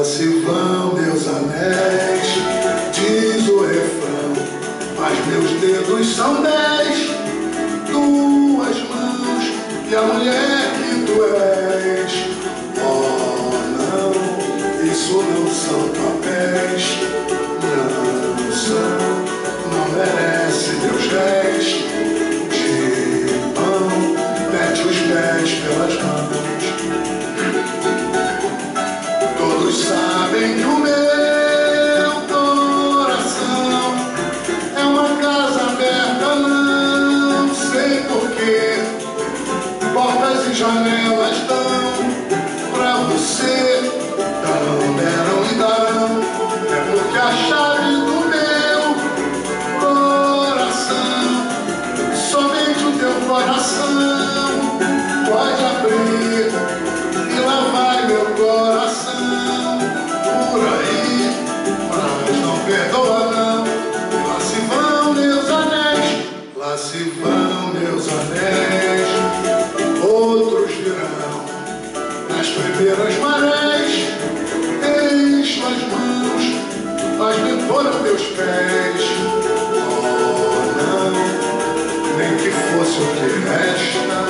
Lá se vão meus anéis, diz o refrão, mas meus dedos são 10, 2 mãos e a mulher que tu és. Oh não, isso não são papéis, não são, não merece teus réis de pão, mete os pés pelas mãos. Todos sabem que o meu coração é uma casa aberta, não sei porquê. Portas e janelas dão pra você, deram e darão. É porque a chave do meu coração, somente o teu coração pode abrir. E lá vai meu coração por aí, mas não perdoa não. Lá se vão meus anéis, lá se vão meus anéis. Outros virão nas primeiras marés. Eis tuas mãos, mas me foram teus pés. Oh não, nem que fosse o que resta.